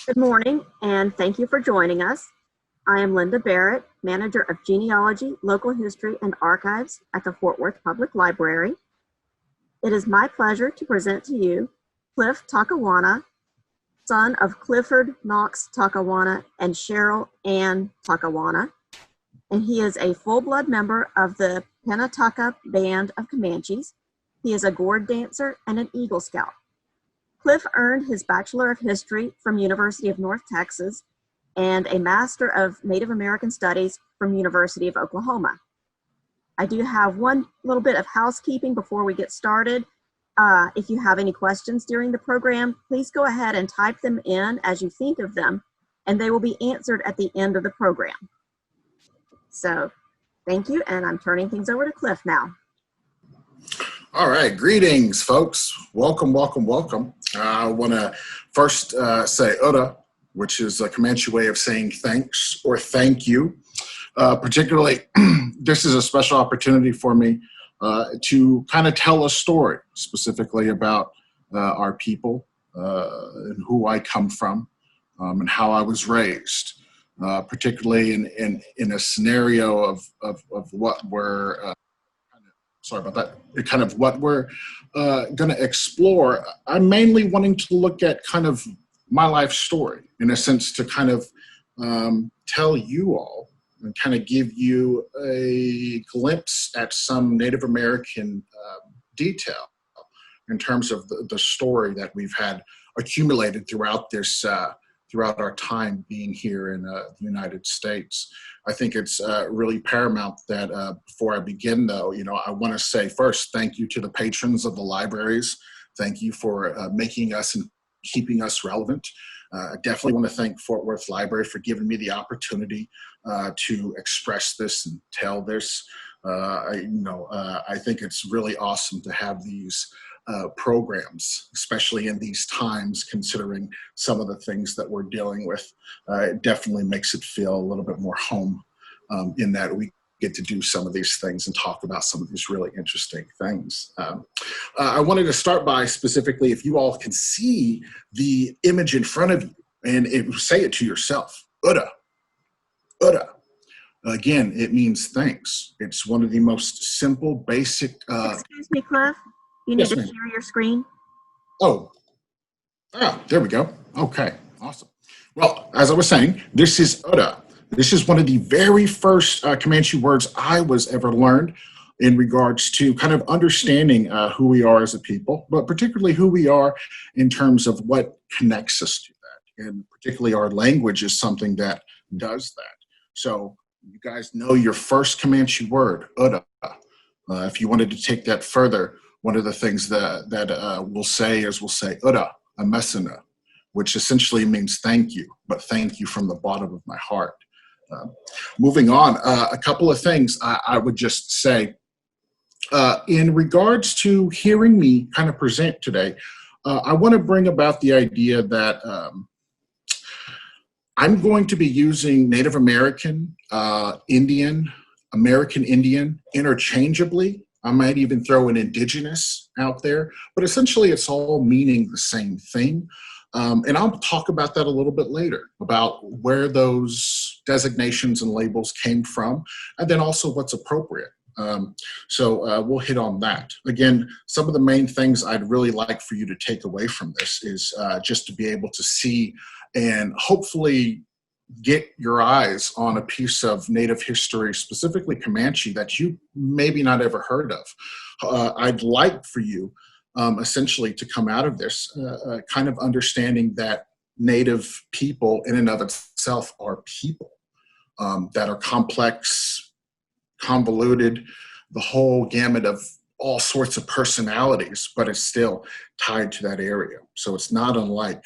Good morning, and thank you for joining us. I am Linda Barrett, Manager of Genealogy, Local History, and Archives at the Fort Worth Public Library. It is my pleasure to present to you Cliff Takawana, son of Clifford Knox Takawana and Cheryl Ann Takawana, and he is a full-blood member of the Comanche Band of Comanches. He is a gourd dancer and an Eagle Scout. Cliff earned his Bachelor of History from University of North Texas and a Master of Native American Studies from University of Oklahoma. I do have one little bit of housekeeping before we get started. If you have any questions during the program, please go ahead and type them in as you think of them, and they will be answered at the end of the program. So thank you, and I'm turning things over to Cliff now. All right, greetings, folks. Welcome, welcome, welcome. I want to first say Oda, which is a Comanche way of saying thanks or thank you. Particularly, this is a special opportunity for me to kind of tell a story specifically about our people and who I come from and how I was raised, particularly in a scenario of what we're sorry about that, kind of what we're going to explore. I'm mainly wanting to look at kind of my life story, in a sense, to kind of tell you all and kind of give you a glimpse at some Native American detail in terms of the story that we've had accumulated throughout this throughout our time being here in the United States. I think it's really paramount that before I begin, though, I want to say first, thank you to the patrons of the libraries. Thank you for making us and keeping us relevant. I definitely want to thank Fort Worth Library for giving me the opportunity to express this and tell this. I think it's really awesome to have these programs, especially in these times, considering some of the things that we're dealing with. It definitely makes it feel a little bit more home in that we get to do some of these things and talk about some of these really interesting things. I wanted to start by specifically, if you all can see the image in front of you and say it to yourself, Uda, Uda. Again, it means thanks. It's one of the most simple, basic. Excuse me, Cliff. You need to share your screen. There we go. Okay, awesome. Well, as I was saying, this is Uda. This is one of the very first Comanche words I was ever learned in regards to kind of understanding who we are as a people, but particularly who we are in terms of what connects us to that. And particularly our language is something that does that. So you guys know your first Comanche word, Uda. If you wanted to take that further, one of the things that we'll say is Uda, a mesena, which essentially means thank you, but thank you from the bottom of my heart. Moving on, a couple of things I would just say. In regards to hearing me kind of present today, I want to bring about the idea that I'm going to be using Native American, Indian, American Indian interchangeably. I might even throw an indigenous out there, but essentially it's all meaning the same thing. And I'll talk about that a little bit later, about where those designations and labels came from, and then also what's appropriate. So we'll hit on that. Again, some of the main things I'd really like for you to take away from this is just to be able to see and hopefully get your eyes on a piece of Native history, specifically Comanche, that you maybe not ever heard of. I'd like for you essentially to come out of this kind of understanding that Native people in and of itself are people that are complex, convoluted, the whole gamut of all sorts of personalities, but it's still tied to that area. So it's not unlike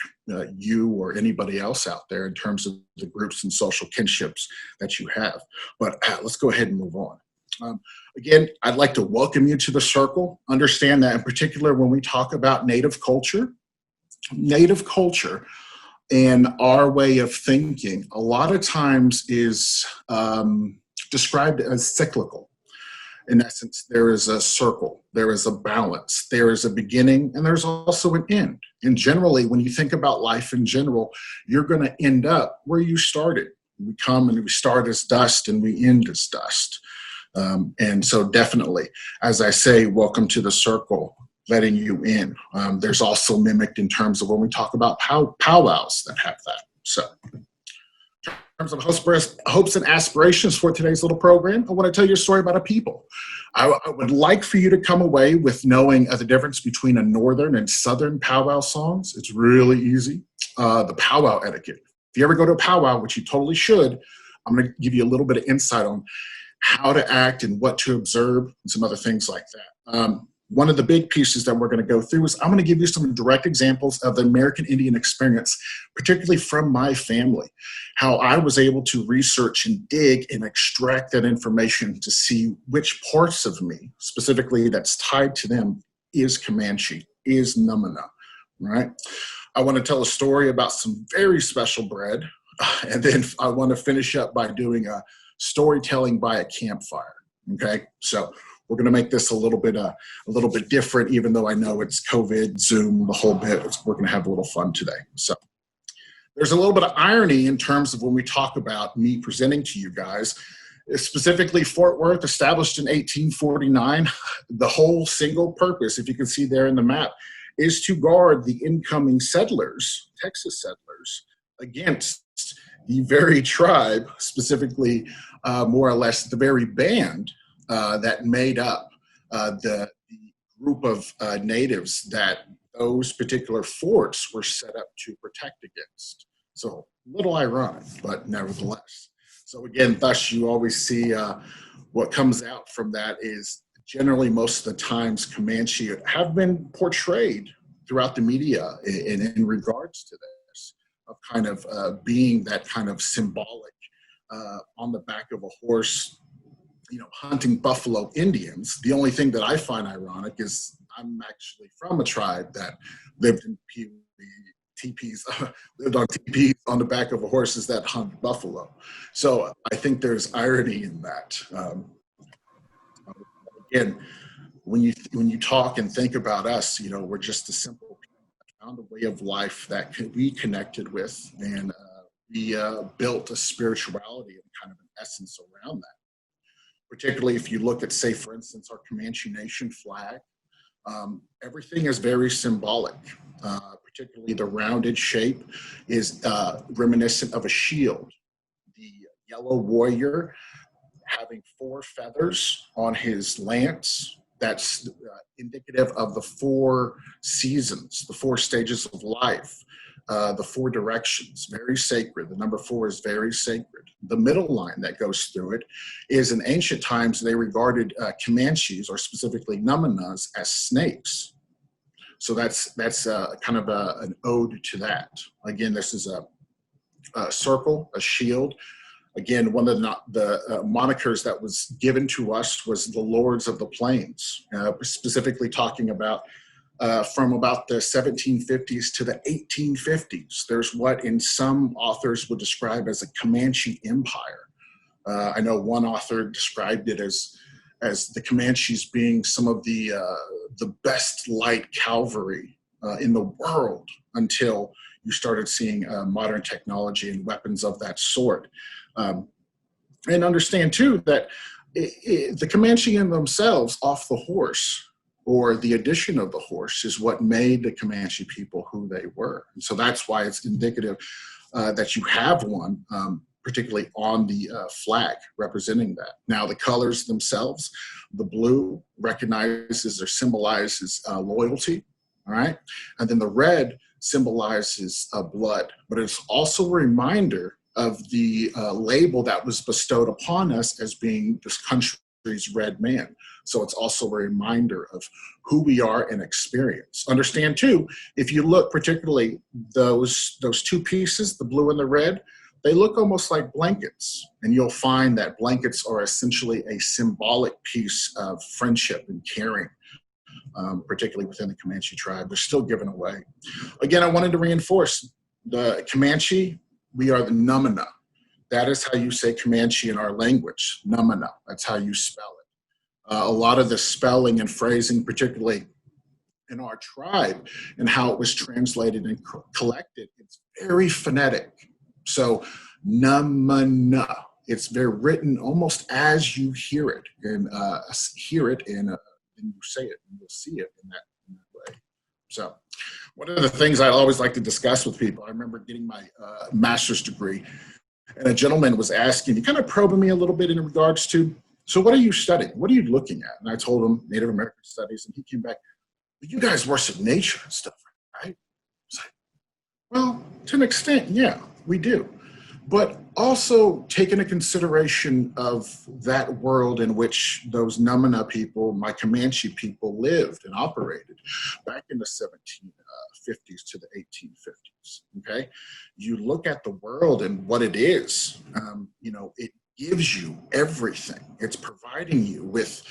you or anybody else out there in terms of the groups and social kinships that you have. But let's go ahead and move on. Again, I'd like to welcome you to the circle. Understand that in particular when we talk about Native culture and our way of thinking, a lot of times is described as cyclical. In essence, there is a circle, there is a balance, there is a beginning, and there's also an end. And generally, when you think about life in general, you're going to end up where you started. We come and we start as dust and we end as dust. And so definitely, as I say, welcome to the circle, letting you in. There's also mimicked in terms of when we talk about powwows that have that. So in terms of hopes and aspirations for today's little program, I want to tell you a story about a people. I would like for you to come away with knowing the difference between a northern and southern powwow songs. It's really easy. The powwow etiquette. If you ever go to a powwow, which you totally should, I'm going to give you a little bit of insight on how to act and what to observe and some other things like that. One of the big pieces that we're going to go through is I'm going to give you some direct examples of the American Indian experience, particularly from my family, how I was able to research and dig and extract that information to see which parts of me, specifically that's tied to them, is Comanche, is Numina, right? I want to tell a story about some very special bread, and then I want to finish up by doing a storytelling by a campfire, okay? So we're going to make this a little bit different, even though I know it's COVID, Zoom, the whole bit. We're going to have a little fun today. So there's a little bit of irony in terms of when we talk about me presenting to you guys. Specifically, Fort Worth, established in 1849, the whole single purpose, if you can see there in the map, is to guard the incoming settlers, Texas settlers, against the very tribe, specifically more or less the very band that made up the group of natives that those particular forts were set up to protect against. So a little ironic, but nevertheless. So again, thus you always see what comes out from that is generally most of the times Comanche have been portrayed throughout the media in regards to this, of kind of being that kind of symbolic on the back of a horse, you know, hunting buffalo Indians. The only thing that I find ironic is I'm actually from a tribe that lived in teepees, lived on teepees on the back of horses that hunt buffalo. So I think there's irony in that. Again, when you talk and think about us, you know, we're just a simple people that found a way of life that we connected with, and we built a spirituality and kind of an essence around that. Particularly if you look at, say, for instance, our Comanche Nation flag, everything is very symbolic. Particularly the rounded shape is reminiscent of a shield. The yellow warrior having 4 feathers on his lance, that's indicative of the 4 seasons, the 4 stages of life. The 4 directions, very sacred. The number 4 is very sacred. The middle line that goes through it is in ancient times, they regarded Comanches, or specifically Numinas, as snakes. So that's kind of an ode to that. Again, this is a circle, a shield. Again, one of the monikers that was given to us was the Lords of the Plains, specifically talking about from about the 1750s to the 1850s. There's what in some authors would describe as a Comanche Empire. I know one author described it as the Comanches being some of the best light cavalry in the world until you started seeing modern technology and weapons of that sort. And understand too that the Comanche in themselves off the horse, or the addition of the horse, is what made the Comanche people who they were. And so that's why it's indicative that you have one, particularly on the flag representing that. Now the colors themselves, the blue recognizes or symbolizes loyalty, all right? And then the red symbolizes blood, but it's also a reminder of the label that was bestowed upon us as being this country's red man. So it's also a reminder of who we are and experience. Understand too, if you look particularly those 2 pieces, the blue and the red, they look almost like blankets. And you'll find that blankets are essentially a symbolic piece of friendship and caring, particularly within the Comanche tribe. They're still given away. Again, I wanted to reinforce the Comanche, we are the Numina. That is how you say Comanche in our language, Numina. That's how you spell it. A lot of the spelling and phrasing, particularly in our tribe, and how it was translated and collected, it's very phonetic. So, na, it's very written almost as you hear it, and you say it, and you'll see it in that way. So, one of the things I always like to discuss with people, I remember getting my master's degree, and a gentleman was asking, he kind of probing me a little bit in regards to, so what are you studying? What are you looking at? And I told him Native American studies, and he came back, but you guys worship nature and stuff, right? I was like, well, to an extent, yeah, we do. But also take into consideration of that world in which those Numina people, my Comanche people, lived and operated back in the 1750s to the 1850s, okay? You look at the world and what it is, it gives you everything. It's providing you with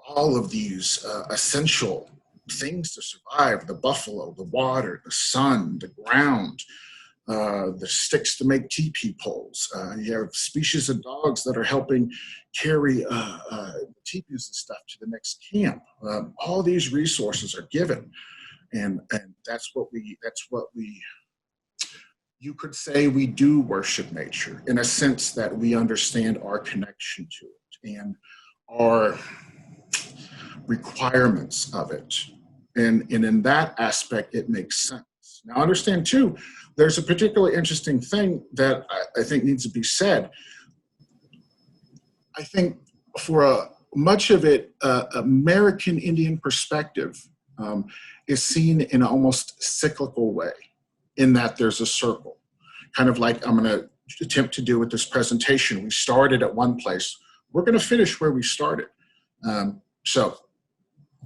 all of these essential things to survive: the buffalo, the water, the sun, the ground, the sticks to make teepee poles. You have species of dogs that are helping carry teepees and stuff to the next camp. All these resources are given, and that's what we. You could say we do worship nature in a sense that we understand our connection to it and our requirements of it. And in that aspect, it makes sense. Now, understand too, there's a particularly interesting thing that I think needs to be said. I think for much of it, American Indian perspective is seen in an almost cyclical way, in that there's a circle, kind of like I'm going to attempt to do with this presentation. We started at one place. We're going to finish where we started. So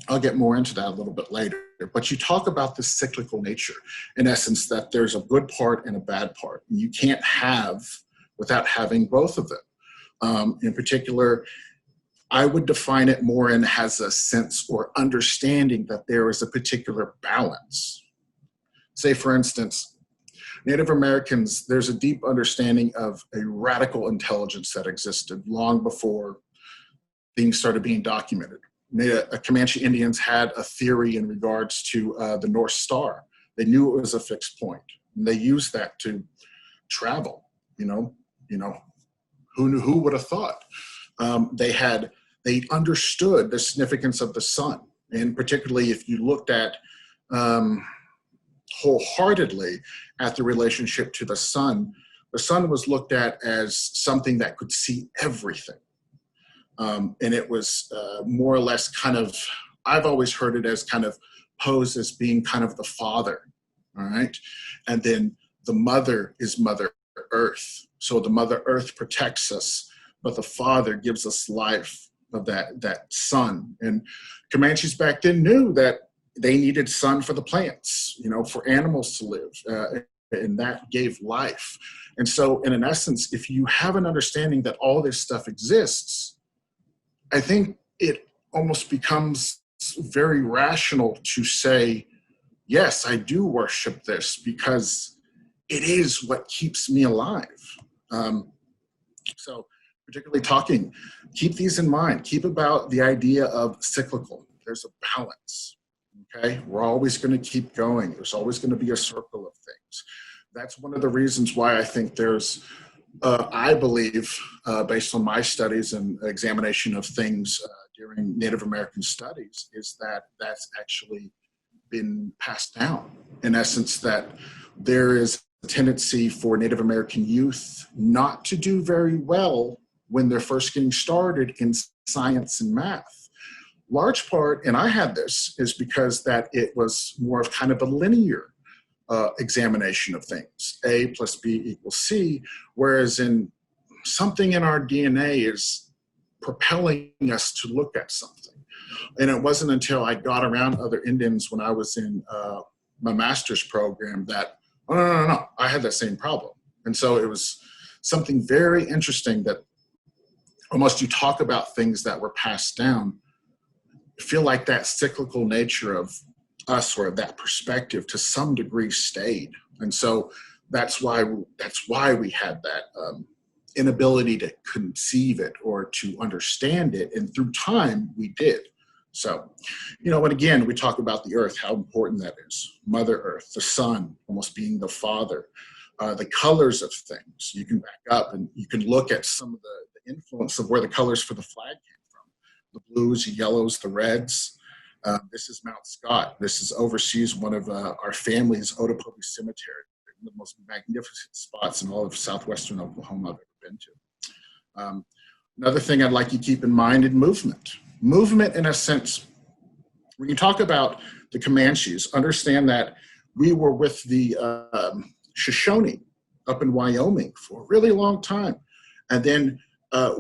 I'll get more into that a little bit later. But you talk about the cyclical nature, in essence, that there's a good part and a bad part. You can't have without having both of them. In particular, I would define it more in has a sense or understanding that there is a particular balance. Say, for instance, Native Americans, there's a deep understanding of a radical intelligence that existed long before things started being documented. Comanche Indians had a theory in regards to the North Star. They knew it was a fixed point, and they used that to travel. Who would have thought? They understood the significance of the sun, and particularly if you looked at wholeheartedly at the relationship to the sun was looked at as something that could see everything. And it was more or less kind of, I've always heard it as kind of posed as being kind of the father, all right? And then the mother is Mother Earth. So the Mother Earth protects us, but the father gives us life of that sun. And Comanches back then knew that they needed sun for the plants, for animals to live, and that gave life. And so in an essence, if you have an understanding that all this stuff exists, I think it almost becomes very rational to say, yes, I do worship this because it is what keeps me alive. So particularly keep these in mind. Keep about the idea of cyclical. There's a balance, okay? We're always going to keep going. There's always going to be a circle of things. That's one of the reasons why I think there's I believe, based on my studies and examination of things during Native American studies, is that that's actually been passed down. In essence, that there is a tendency for Native American youth not to do very well when they're first getting started in science and math. Large part, and I had this, is because that it was more of kind of a linear examination of things. A plus B equals C, whereas in something in our DNA is propelling us to look at something. And it wasn't until I got around other Indians when I was in my master's program that, oh, no, I had that same problem. And so it was something very interesting that almost you talk about things that were passed down, feel like that cyclical nature of us or that perspective to some degree stayed. And so that's why we had that inability to conceive it or to understand it. And through time, we did. So, and again, we talk about the earth, how important that is. Mother Earth, the sun, almost being the father, the colors of things. You can back up and you can look at some of the influence of where the colors for the flag came from. The blues, the yellows, the reds. This is Mount Scott. This is overseas one of our family's Odyssey Cemetery, one of the most magnificent spots in all of southwestern Oklahoma I've ever been to. Another thing I'd like you to keep in mind is movement. Movement, in a sense, when you talk about the Comanches, understand that we were with the Shoshone up in Wyoming for a really long time. And then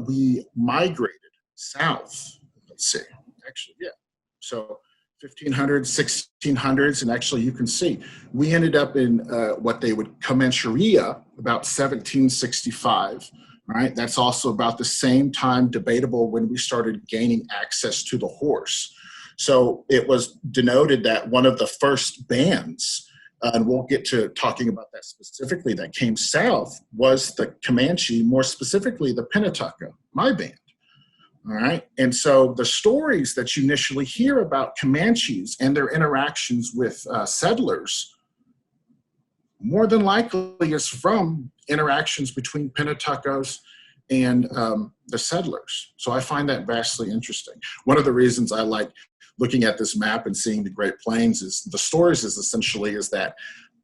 we migrated south, let's see, actually, yeah. So 1500s, 1600s, and actually you can see, we ended up in what they would Comancheria about 1765, right? That's also about the same time, debatable, when we started gaining access to the horse. So it was denoted that one of the first bands, and we'll get to talking about that specifically, that came south was the Comanche, more specifically the Penatucka, my band. All right. And so the stories that you initially hear about Comanches and their interactions with settlers, more than likely is from interactions between Penatuckas and the settlers. So I find that vastly interesting. One of the reasons I like looking at this map and seeing the Great Plains is the stories is essentially is that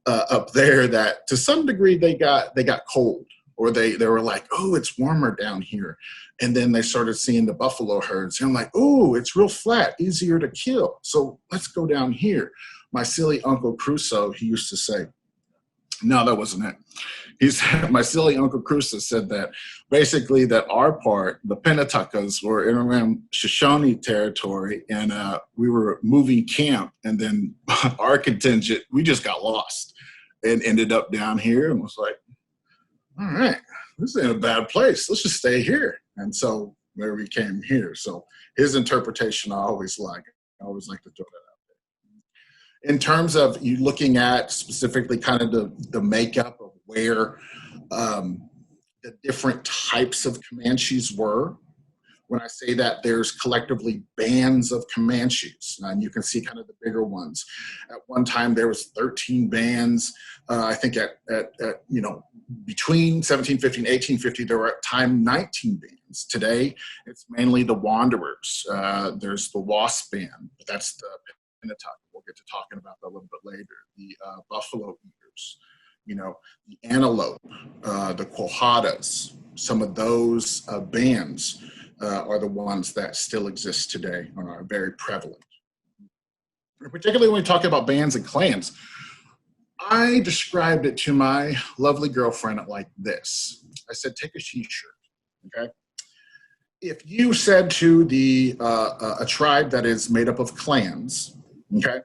up there that to some degree they got cold, or they were like, oh, it's warmer down here. And then they started seeing the buffalo herds. And I'm like, oh, it's real flat, easier to kill. So let's go down here. My silly Uncle Crusoe, he used to say, no, that wasn't it. He said, my silly Uncle Crusoe said that basically that our part, the Penatuckas, were in around Shoshone territory, and we were moving camp, and then our contingent, we just got lost and ended up down here and was like, all right, this ain't a bad place. Let's just stay here. And so where we came here. So his interpretation I always like to throw that out there. In terms of you looking at specifically kind of the makeup of where the different types of Comanches were, when I say that, there's collectively bands of Comanches, and you can see kind of the bigger ones. At one time, there was 13 bands. I think at between 1750 and 1850, there were at time 19 bands. Today, it's mainly the Wanderers. There's the Wasp Band, but that's the Penatucka. We'll get to talking about that a little bit later. The Buffalo Eaters, the Antelope, the Quahadas. Some of those bands are the ones that still exist today and are very prevalent. Particularly when we talk about bands and clans, I described it to my lovely girlfriend like this. I said, take a t-shirt, okay? If you said to a tribe that is made up of clans, okay,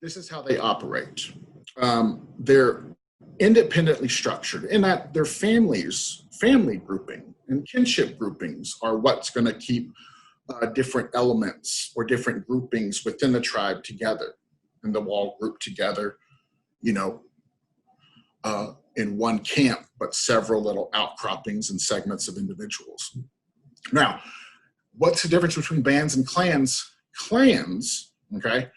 this is how they operate. They're independently structured in that their family grouping and kinship groupings are what's going to keep different elements or different groupings within the tribe together, and they'll all group together, in one camp, but several little outcroppings and segments of individuals. Now, what's the difference between bands and clans? Clans, okay,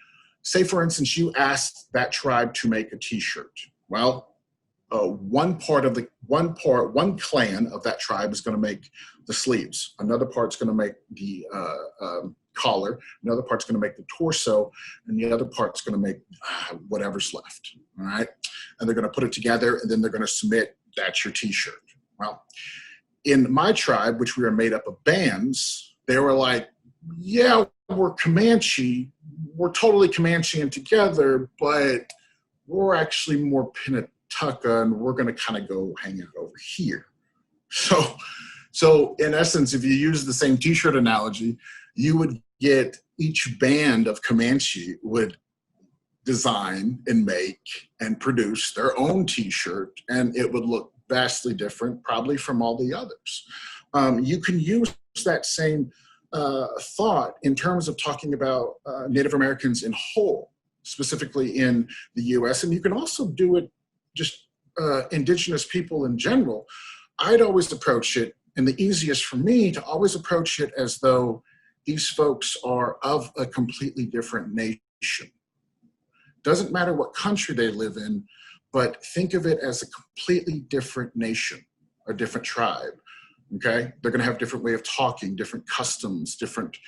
say for instance, you asked that tribe to make a t-shirt. Well, one clan of that tribe is going to make the sleeves. Another part's going to make the collar. Another part's going to make the torso, and the other part's going to make whatever's left. All right, and they're going to put it together, and then they're going to submit. That's your T-shirt. Well, in my tribe, which we were made up of bands, they were like, "Yeah, we're Comanche. We're totally Comanche and together, but we're actually more Penatucka, and we're going to kind of go hang out over here." So in essence, if you use the same T-shirt analogy, you would get each band of Comanche would design and make and produce their own T-shirt, and it would look vastly different, probably from all the others. You can use that same thought in terms of talking about Native Americans in whole, specifically in the U.S., and you can also do it just indigenous people in general. I'd always approach it, and the easiest for me to always approach it as though these folks are of a completely different nation. Doesn't matter what country they live in, but think of it as a completely different nation, a different tribe, okay? They're gonna have different way of talking, different customs, different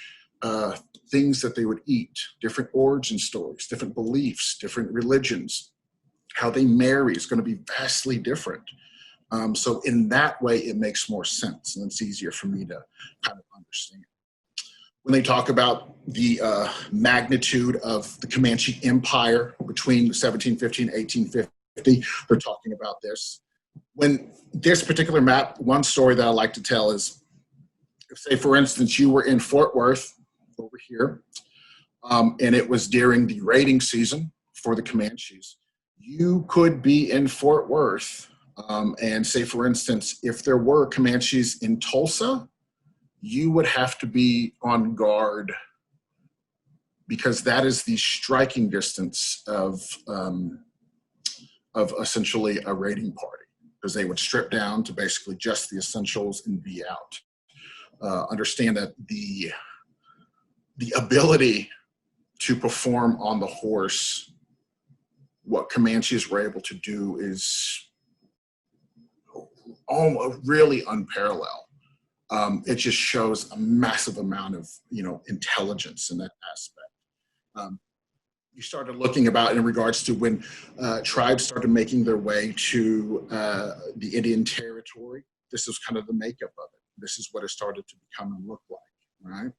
things that they would eat, different origin stories, different beliefs, different religions. How they marry is gonna be vastly different. So in that way, it makes more sense, and it's easier for me to kind of understand. When they talk about the magnitude of the Comanche Empire between 1750 and 1850, they're talking about this. When this particular map, one story that I like to tell is, if, say, for instance, you were in Fort Worth over here, and it was during the raiding season for the Comanches, you could be in Fort Worth, and say, for instance, if there were Comanches in Tulsa, you would have to be on guard, because that is the striking distance of essentially a raiding party, because they would strip down to basically just the essentials and be out. Understand that the ability to perform on the horse, what Comanches were able to do is really unparalleled. It just shows a massive amount of, intelligence in that aspect. You started looking about in regards to when tribes started making their way to the Indian Territory. This is kind of the makeup of it. This is what it started to become and look like, right?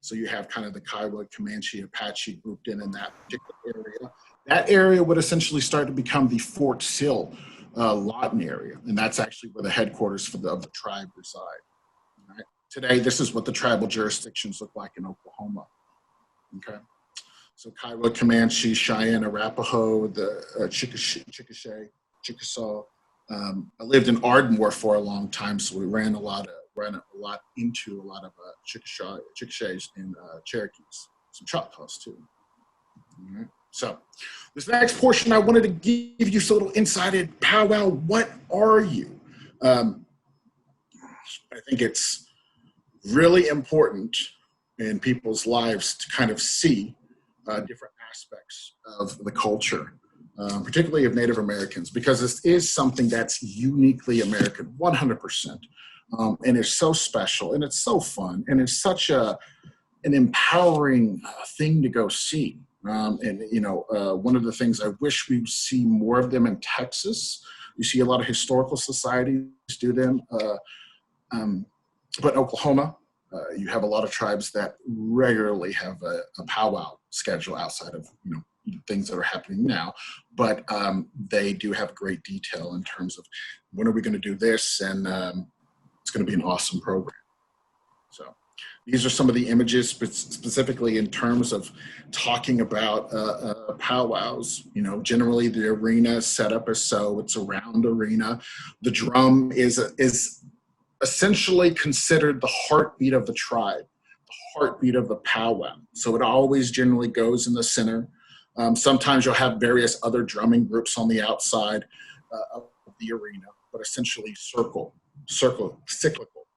So you have kind of the Kiowa, Comanche, Apache grouped in that particular area. That area would essentially start to become the Fort Sill Lawton area, and that's actually where the headquarters of the tribe reside. Right? Today, this is what the tribal jurisdictions look like in Oklahoma. Okay, so Kiowa, Comanche, Cheyenne, Arapaho, the Chickasaw. I lived in Ardmore for a long time, so we ran a lot into a lot of Chickasaws and Cherokees, some Choctaws too. All right. So this next portion, I wanted to give you a little insight. Powwow, what are you? I think it's really important in people's lives to kind of see different aspects of the culture, particularly of Native Americans, because this is something that's uniquely American, 100%. And it's so special, and it's so fun, and it's such an empowering thing to go see. One of the things I wish we see more of them in Texas. You see a lot of historical societies do them, but in Oklahoma, you have a lot of tribes that regularly have a powwow schedule outside of things that are happening now, but they do have great detail in terms of when are we going to do this, and it's going to be an awesome program. So these are some of the images specifically in terms of talking about powwows. Generally the arena is set up as so. It's a round arena. The drum is essentially considered the heartbeat of the tribe, the heartbeat of the powwow. So it always generally goes in the center. Sometimes you'll have various other drumming groups on the outside of the arena, but essentially cyclical.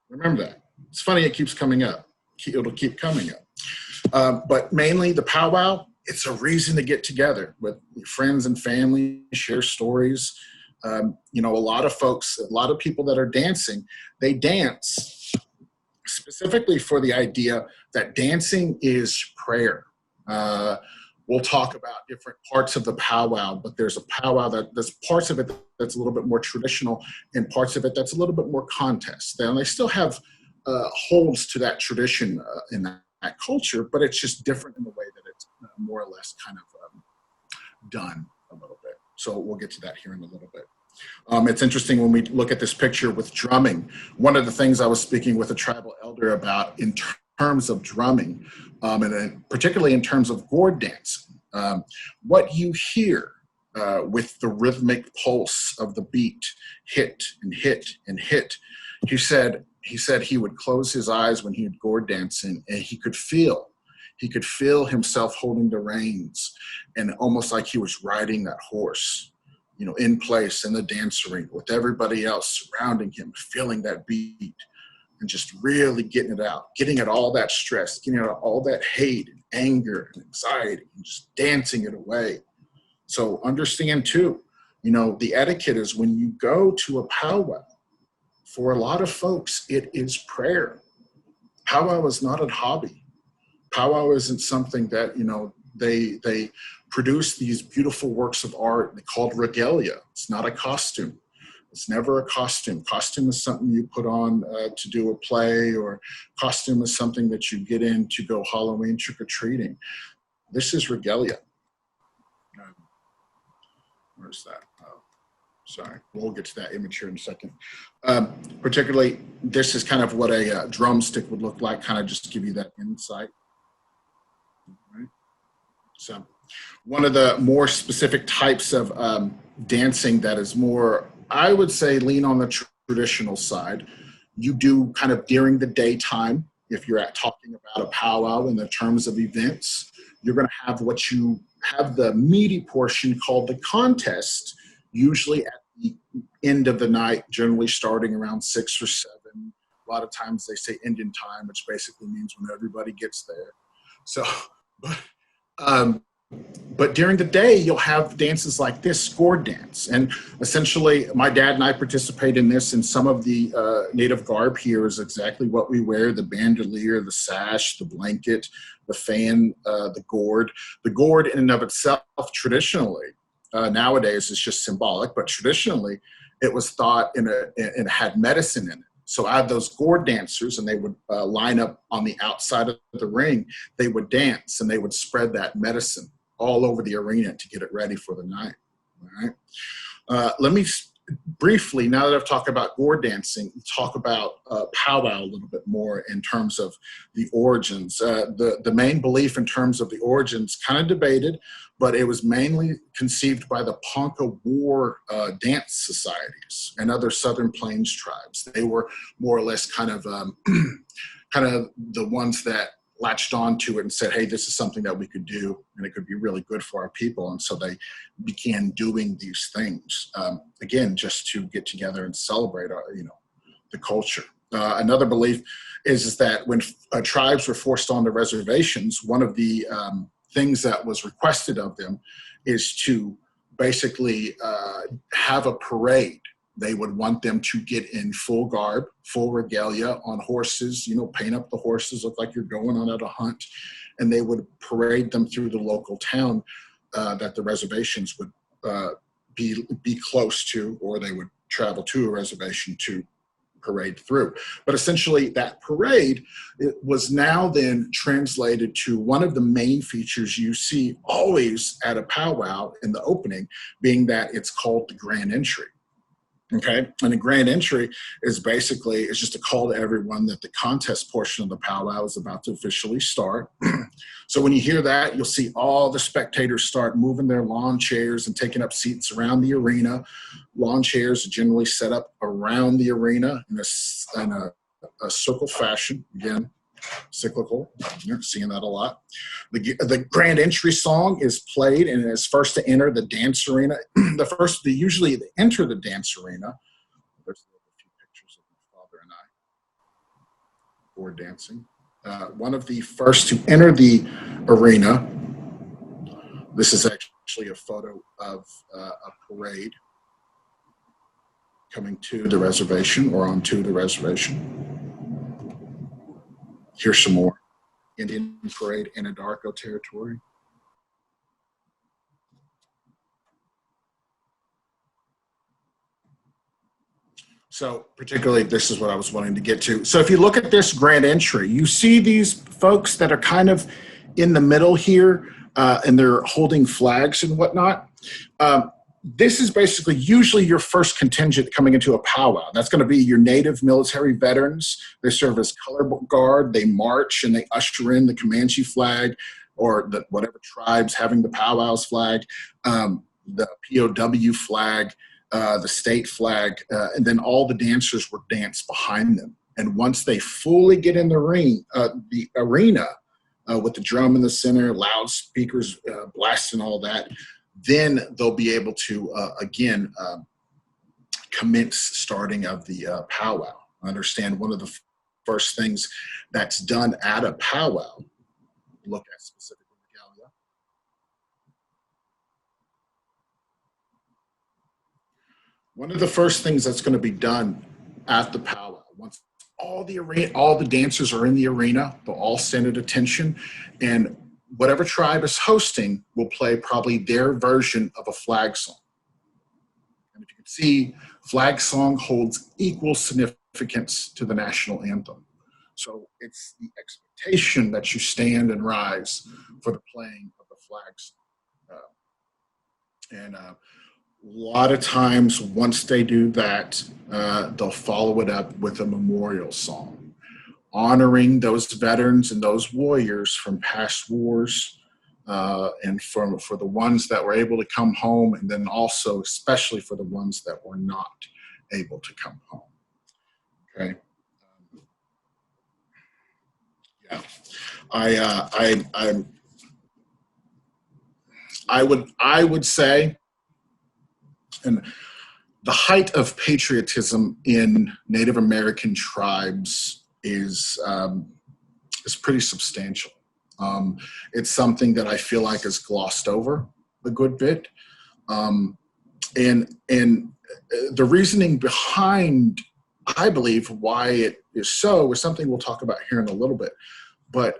Remember that. It's funny, it keeps coming up. It'll keep coming up. But mainly the powwow, it's a reason to get together with friends and family, share stories. A lot of folks, a lot of people that are dancing, they dance specifically for the idea that dancing is prayer. We'll talk about different parts of the powwow, but there's a powwow there's parts of it that's a little bit more traditional and parts of it that's a little bit more contest. And they still have holds to that tradition in that culture, but it's just different in the way that it's more or less kind of done a little bit. So we'll get to that here in a little bit. It's interesting when we look at this picture with drumming. One of the things I was speaking with a tribal elder about in terms of drumming, and particularly in terms of gourd dancing, what you hear with the rhythmic pulse of the beat, hit and hit and hit. He said he would close his eyes when he would gourd dancing, and he could feel himself holding the reins, and almost like he was riding that horse. in place in the dance arena with everybody else surrounding him, feeling that beat and just really getting it out, getting at all that stress, getting out all that hate and anger and anxiety and just dancing it away. So understand too, the etiquette is when you go to a powwow, for a lot of folks, it is prayer. Powwow is not a hobby. Powwow isn't something that, they produce these beautiful works of art called regalia. It's not a costume. It's never a costume. Costume is something you put on to do a play, or costume is something that you get in to go Halloween trick-or-treating. This is regalia. Where's that? Oh, sorry. We'll get to that image here in a second. Particularly, this is kind of what a drumstick would look like, kind of just to give you that insight. Right. So one of the more specific types of dancing that is more, I would say, lean on the traditional side, you do kind of during the daytime. If you're talking about a powwow in the terms of events, you're going to have what you have the meaty portion called the contest, usually at the end of the night, generally starting around 6 or 7. A lot of times they say Indian time, which basically means when everybody gets there. So, but during the day, you'll have dances like this, score dance. And essentially, my dad and I participate in this, and some of the native garb here is exactly what we wear: the bandolier, the sash, the blanket, the fan, the gourd. The gourd in and of itself, traditionally, nowadays is just symbolic, but traditionally, it was thought it had medicine in it. So I have those gourd dancers, and they would line up on the outside of the ring. They would dance, and they would spread that medicine all over the arena to get it ready for the night. All right. Let me briefly, now that I've talked about gourd dancing, talk about powwow a little bit more in terms of the origins. The main belief in terms of the origins, kind of debated, but it was mainly conceived by the Ponca War dance societies and other Southern Plains tribes. They were more or less kind of the ones that latched onto it and said, hey, this is something that we could do, and it could be really good for our people. And so they began doing these things, again, just to get together and celebrate our, the culture. Another belief is that when tribes were forced onto reservations, one of the things that was requested of them is to basically have a parade. They would want them to get in full garb, full regalia, on horses, paint up the horses, look like you're going on at a hunt, and they would parade them through the local town that the reservations would be close to, or they would travel to a reservation to parade through. But essentially that parade, it was now then translated to one of the main features you see always at a powwow in the opening, being that it's called the grand entry. Okay, and the grand entry is basically, it's just a call to everyone that the contest portion of the powwow is about to officially start. So when you hear that, you'll see all the spectators start moving their lawn chairs and taking up seats around the arena. Lawn chairs are generally set up around the arena in a circle fashion. Again, cyclical. You're seeing that a lot. The grand entry song is played and is first to enter the dance arena. Usually they enter the dance arena. There's a few pictures of my father and I before dancing. One of the first to enter the arena. This is actually a photo of a parade coming to the reservation or onto the reservation. Here's some more. Indian parade in Anadarko territory. So particularly, this is what I was wanting to get to. So if you look at this grand entry, you see these folks that are kind of in the middle here, and they're holding flags and whatnot. This is basically usually your first contingent coming into a powwow. That's going to be your native military veterans. They serve as color guard. They march and they usher in the Comanche flag, or whatever tribes having the powwows flag, the POW flag, the state flag, and then all the dancers would dance behind them. And once they fully get in the arena with the drum in the center, loudspeakers blasting all that, then they'll be able to, again, commence starting of the powwow. Understand one of the first things that's done at a powwow, look at specifically regalia. One of the first things that's going to be done at the powwow, once all the dancers are in the arena, they'll all stand at attention, and whatever tribe is hosting will play probably their version of a flag song. And if you can see, flag song holds equal significance to the national anthem. So it's the expectation that you stand and rise for the playing of the flag song. And a lot of times, once they do that, they'll follow it up with a memorial song, honoring those veterans and those warriors from past wars, and for the ones that were able to come home, and then also especially for the ones that were not able to come home. Okay. Yeah, I would say, and the height of patriotism in Native American tribes is pretty substantial. It's something that I feel like is glossed over a good bit, and the reasoning behind, I believe, why it is so is something we'll talk about here in a little bit, but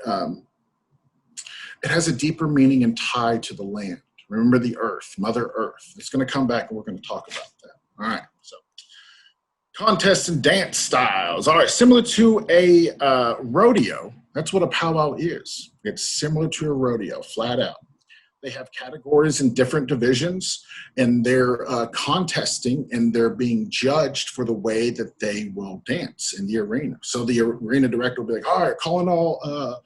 it has a deeper meaning and tie to the land. Remember the earth, Mother Earth. It's going to come back and we're going to talk about that. All right, so contests and dance styles. All right, similar to a rodeo, that's what a powwow is. It's similar to a rodeo, flat out. They have categories in different divisions, and they're contesting, and they're being judged for the way that they will dance in the arena. So the arena director will be like, all right, calling all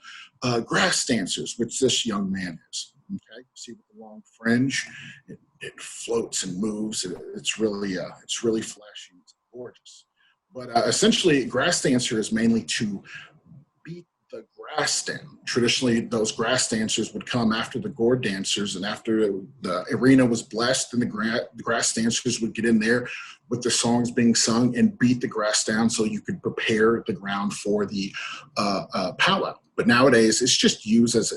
grass dancers, which this young man is. Okay, see with the long fringe, it floats and moves. It's really flashy. It's gorgeous. But essentially, grass dancer is mainly to beat the grass down. Traditionally, those grass dancers would come after the gourd dancers, and after the arena was blessed, then the grass dancers would get in there with the songs being sung and beat the grass down so you could prepare the ground for the powwow. But nowadays, it's just used as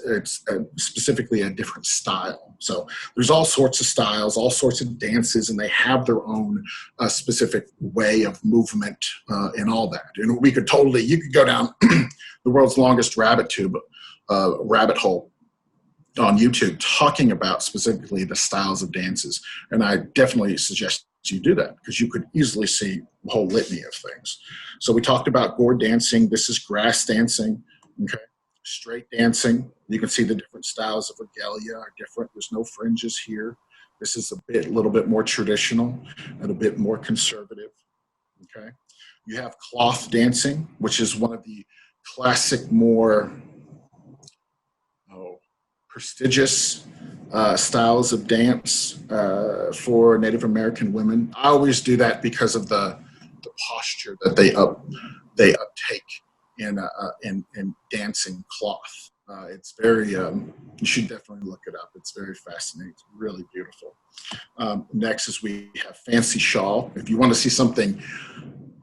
specifically a different style. So there's all sorts of styles, all sorts of dances, and they have their own specific way of movement and all that. And you could go down the world's longest rabbit hole on YouTube talking about specifically the styles of dances. And I definitely suggest you do that because you could easily see a whole litany of things. So we talked about gourd dancing. This is grass dancing. Okay, straight dancing. You can see the different styles of regalia are different. There's no fringes here. This is a little bit more traditional and a bit more conservative. Okay, you have cloth dancing, which is one of the classic, more prestigious styles of dance for Native American women. I always do that because of the posture that they uptake in dancing cloth. It's very, you should definitely look it up. It's very fascinating. It's really beautiful. Next is we have fancy shawl. If you want to see something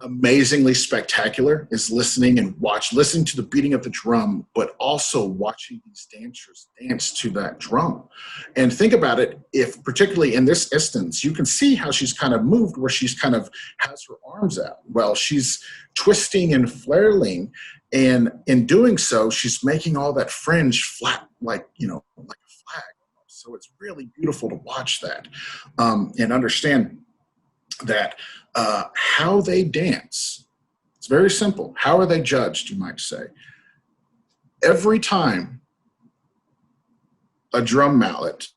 amazingly spectacular, is listening to the beating of the drum, but also watching these dancers dance to that drum. And think about it, if particularly in this instance, you can see how she's kind of moved where she's kind of has her arms out. Well, she's twisting and flailing, and in doing so, she's making all that fringe flat, like a flag. So it's really beautiful to watch that and understand that how they dance. It's very simple. How are they judged, you might say? Every time a drum mallet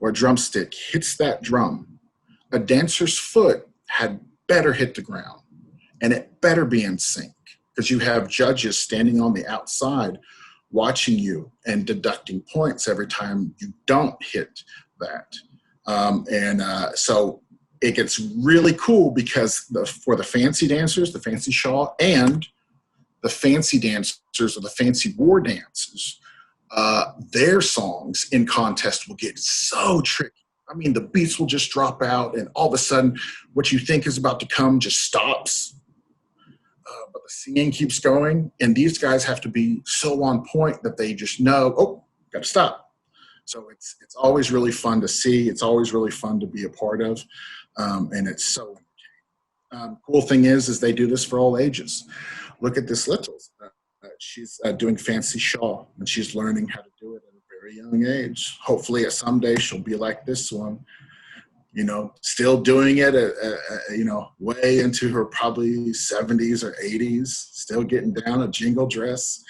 or a drumstick hits that drum, a dancer's foot had better hit the ground, and it better be in sync, because you have judges standing on the outside watching you and deducting points every time you don't hit that. So it gets really cool because for the fancy dancers, the fancy shawl, and the fancy dancers or the fancy war dancers, their songs in contest will get so tricky. I mean, the beats will just drop out, and all of a sudden, what you think is about to come just stops. But the singing keeps going, and these guys have to be so on point that they just know, oh, got to stop. So it's always really fun to see. It's always really fun to be a part of, and it's so cool thing is they do this for all ages. Look at this little. She's doing fancy shawl, and she's learning how to do it at a very young age. Hopefully, at someday she'll be like this one. You know, still doing it, you know, way into her probably 70s or 80s, still getting down a jingle dress.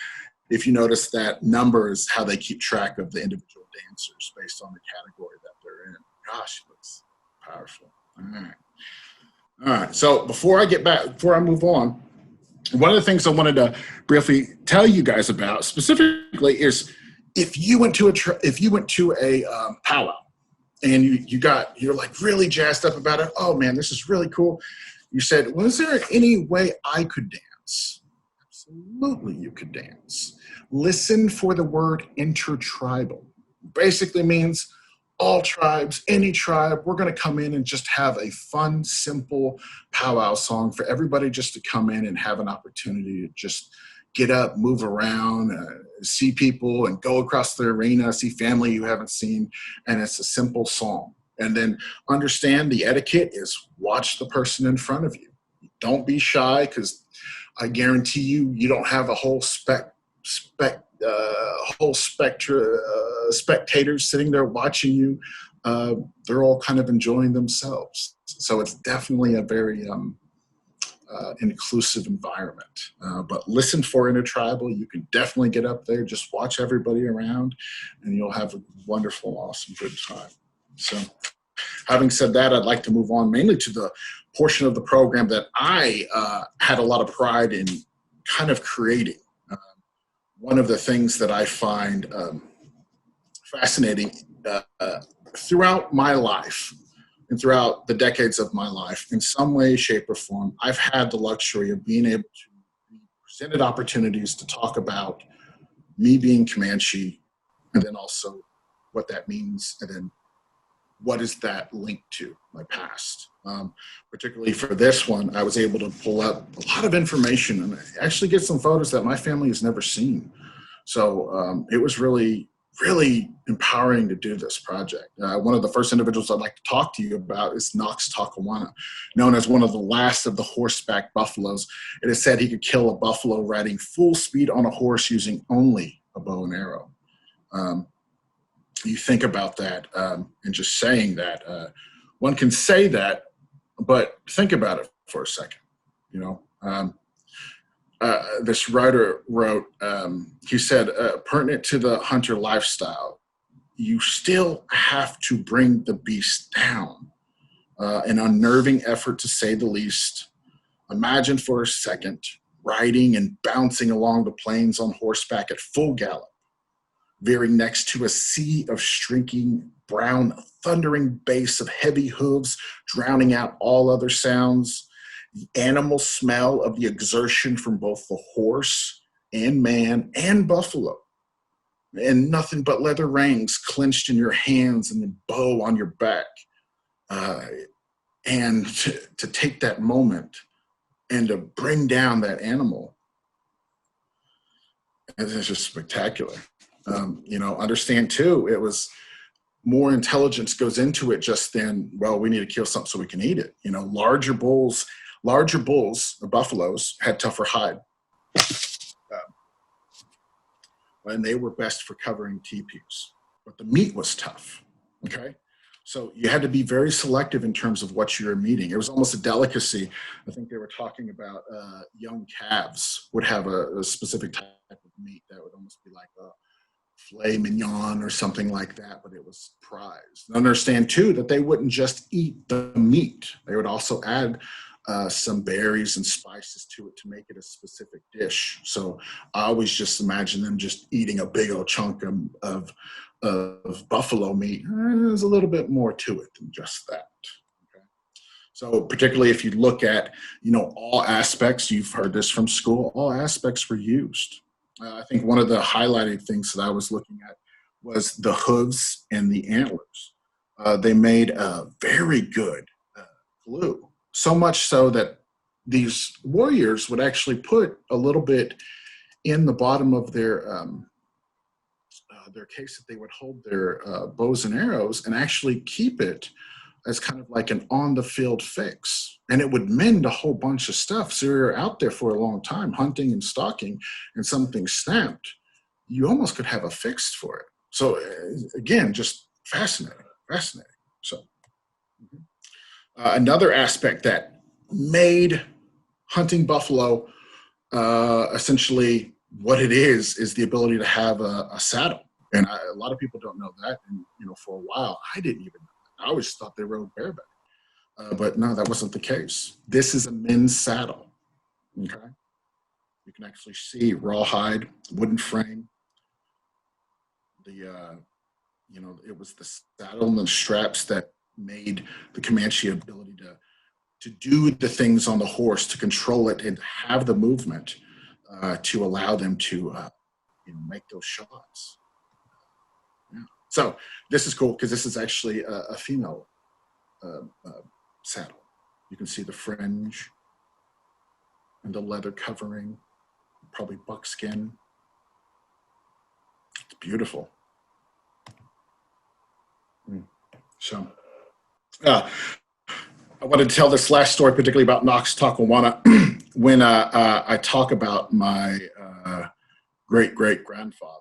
If you notice that number is how they keep track of the individual dancers based on the category that they're in. Gosh, it looks powerful. All right. So before I move on, one of the things I wanted to briefly tell you guys about specifically is if you went to a powwow, and you're like really jazzed up about it. Oh man, this is really cool. You said, was there any way I could dance? Absolutely, you could dance. Listen for the word intertribal. Basically means all tribes, any tribe, we're going to come in and just have a fun, simple powwow song for everybody just to come in and have an opportunity to just get up, move around, see people and go across the arena, see family you haven't seen, and it's a simple song. And then understand the etiquette is watch the person in front of you. Don't be shy, because I guarantee you don't have a whole spectators sitting there watching you. They're all kind of enjoying themselves. So it's definitely a very inclusive environment. But listen for intertribal. You can definitely get up there, just watch everybody around, and you'll have a wonderful, awesome, good time. So having said that, I'd like to move on mainly to the portion of the program that I had a lot of pride in kind of creating. One of the things that I find fascinating throughout my life, and throughout the decades of my life, in some way, shape, or form, I've had the luxury of being able to be presented opportunities to talk about me being Comanche, and then also what that means, and then what is that linked to my past. Particularly for this one, I was able to pull up a lot of information and actually get some photos that my family has never seen. So it was really empowering to do this project. One of the first individuals I'd like to talk to you about is Knox Takawana, known as one of the last of the horseback buffaloes. It is said he could kill a buffalo riding full speed on a horse using only a bow and arrow. You think about that and just saying that. One can say that, but think about it for a second. You know, this writer wrote, he said, pertinent to the hunter lifestyle, you still have to bring the beast down. An unnerving effort, to say the least. Imagine for a second riding and bouncing along the plains on horseback at full gallop, veering next to a sea of shrinking brown thundering bass of heavy hooves, drowning out all other sounds. The animal smell of the exertion from both the horse and man and buffalo, and nothing but leather reins clenched in your hands and the bow on your back. And to take that moment and to bring down that animal, it's just spectacular. You know, understand too, it was more intelligence goes into it just than, well, we need to kill something so we can eat it. You know, larger bulls, the buffaloes, had tougher hide. And they were best for covering teepees. But the meat was tough, okay? So you had to be very selective in terms of what you were meeting. It was almost a delicacy. I think they were talking about young calves would have a specific type of meat that would almost be like a filet mignon or something like that, but it was prized. Understand too that they wouldn't just eat the meat. They would also add some berries and spices to it to make it a specific dish. So I always just imagine them just eating a big old chunk of buffalo meat. There's a little bit more to it than just that. Okay? So particularly if you look at, you know, all aspects, you've heard this from school, all aspects were used. I think one of the highlighted things that I was looking at was the hooves and the antlers. they made a very good glue. So much so that these warriors would actually put a little bit in the bottom of their case that they would hold their bows and arrows, and actually keep it as kind of like an on-the-field fix. And it would mend a whole bunch of stuff. So you're out there for a long time hunting and stalking, and something snapped, you almost could have a fix for it. So again, just fascinating. So another aspect that made hunting buffalo essentially what it is the ability to have a saddle. And a lot of people don't know that. And, for a while, I didn't even know. I always thought they rode bareback. But no, that wasn't the case. This is a men's saddle. Okay. You can actually see rawhide, wooden frame. It was the saddle and the straps that made the Comanche ability to do the things on the horse, to control it and have the movement to allow them to make those shots. Yeah. So this is cool because this is actually a female saddle. You can see the fringe and the leather covering, probably buckskin. It's beautiful. So I wanted to tell this last story, particularly about Knox Takawana, when I talk about my great-great-grandfather.